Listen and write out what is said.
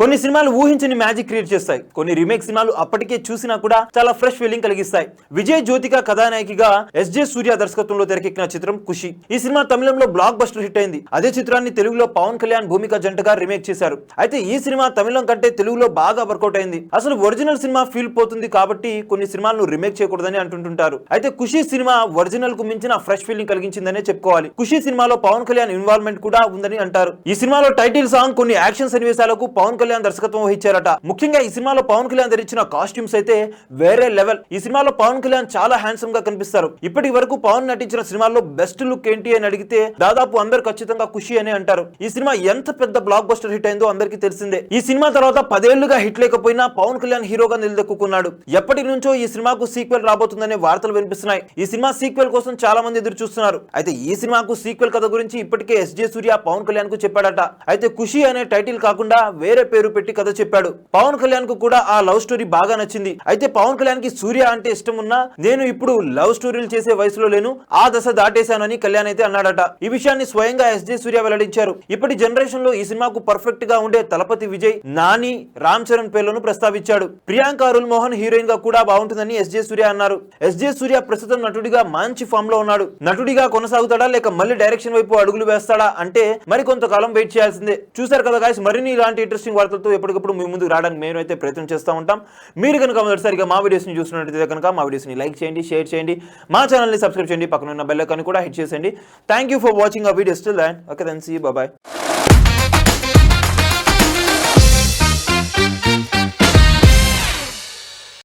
కొన్ని సినిమాలు ఊహించని మ్యాజిక్ క్రియేట్ చేస్తాయి. కొన్ని రీమేక్ సినిమాలు అప్పటికే చూసినా కూడా చాలా ఫ్రెష్ ఫీలింగ్ కలిగిస్తాయి. విజయ్ జ్యోతిక కథానాయకిగా ఎస్జే సూర్య దర్శకత్వంలో తెరకెక్కిన చిత్రం ఖుషి. ఈ సినిమా తమిళంలో బ్లాక్ బస్టర్ హిట్ అయింది. అదే చిత్రాన్ని తెలుగులో పవన్ కళ్యాణ్ భూమిక జంటగా రీమేక్ చేశారు. అయితే ఈ సినిమా తమిళం కంటే తెలుగులో బాగా వర్కౌట్ అయింది. అసలు ఒరిజినల్ సినిమా ఫీల్ పోతుంది కాబట్టి కొన్ని సినిమాలను రీమేక్ చేయకూడదని అంటుంటారు. అయితే ఖుషి సినిమా ఒరిజినల్ కు మించిన ఫ్రెష్ ఫీలింగ్ కలిగించిందనే చెప్పుకోవాలి. ఖుషి సినిమాలో పవన్ కళ్యాణ్ ఇన్వాల్వ్మెంట్ కూడా ఉందని అంటారు. ఈ సినిమాలో టైటిల్ సాంగ్ కొన్ని యాక్షన్ సన్నివేశాలకు పవన్ కళ్యాణ్ దర్శకత్వం వహించారట. ముఖ్యంగా ఈ సినిమాలో పవన్ కళ్యాణ్ ధరించిన కాస్ట్యూమ్స్ అయితే వేరే లెవెల్. ఈ సినిమాలో పవన్ కళ్యాణ్ చాలా హ్యాండ్సమ్ గా కనిపిస్తారు. ఇప్పటి వరకు పవన్ నటించిన సినిమాల్లో బెస్ట్ లుక్ ఏంటి అని అడిగితే దాదాపు అందరు ఖచ్చితంగా ఖుషి అని అంటారు. ఈ సినిమా ఎంత పెద్ద బ్లాక్ బస్టర్ హిట్ అయిందో అందరికీ తెలిసిందే. ఈ సినిమా తర్వాత 10 ఏళ్లుగా హిట్ లేకపోయినా పవన్ కళ్యాణ్ హీరోగా నిలదొక్కున్నాడు. ఎప్పటి నుంచో ఈ సినిమాకు సీక్వెల్ రాబోతుందనే వార్తలు వినిపిస్తున్నాయి. ఈ సినిమా సీక్వెల్ కోసం చాలా మంది ఎదురు చూస్తున్నారు. అయితే ఈ సినిమాకు సీక్వెల్ కథ గురించి ఇప్పటికే ఎస్జే సూర్య పవన్ కళ్యాణ్ కు చెప్పాడట. అయితే ఖుషి అనే టైటిల్ కాకుండా వేరే పేరు పెట్టి కథ చెప్పాడు. పవన్ కళ్యాణ్ కు కూడా ఆ లవ్ స్టోరీ బాగా నచ్చింది. అయితే పవన్ కళ్యాణ్ కి సూర్య అంటే ఇష్టం ఉన్నా నేను ఇప్పుడు లవ్ స్టోరీలు చేసే వయసులో లేను, ఆ దశ దాటేశానని కళ్యాణ్ అయితే అన్నాడట. ఈ విషయాన్ని స్వయంగా ఎస్జే సూర్య వెల్లడించారు. ఇప్పటి జనరేషన్ లో ఈ సినిమాకు పర్ఫెక్ట్ గా ఉండే తలపతి విజయ్, నాని, రామ్ చరణ్ పేర్లను ప్రస్తావించాడు. ప్రియాంక అరుల్ మోహన్ హీరోయిన్ గా కూడా బాగుంటుందని ఎస్జే సూర్య అన్నారు. ఎస్జే సూర్య ప్రస్తుతం నటుడిగా మంచి ఫామ్ లో ఉన్నాడు. నటుడిగా కొనసాగుతాడా లేక మళ్ళీ డైరెక్షన్ వైపు అడుగులు వేస్తాడా అంటే మరి కొంతకాలం వెయిట్ చేయాల్సిందే. చూసారు కదా గాయ్స్, మరిన్ని ఇలాంటి ఇంట్రెస్టింగ్ వార్తలతో ఎప్పటికప్పుడు మీ ముందుకు రావడానికి మేము అయితే ప్రయత్నం చేస్తూ ఉంటాం. మీరు కనుక మొదటిసారిగా మా వీడియోస్ని చూస్తున్నట్లయితే కనుక మా వీడియోస్ని లైక్ చేయండి, షేర్ చేయండి, మా ఛానల్ని సబ్స్క్రైబ్ చేయండి, పక్కన ఉన్న బెల్ ఐకాన్ కూడా హిట్ చేయండి. Thank you for watching our videos. Till then okay, then see you, bye by.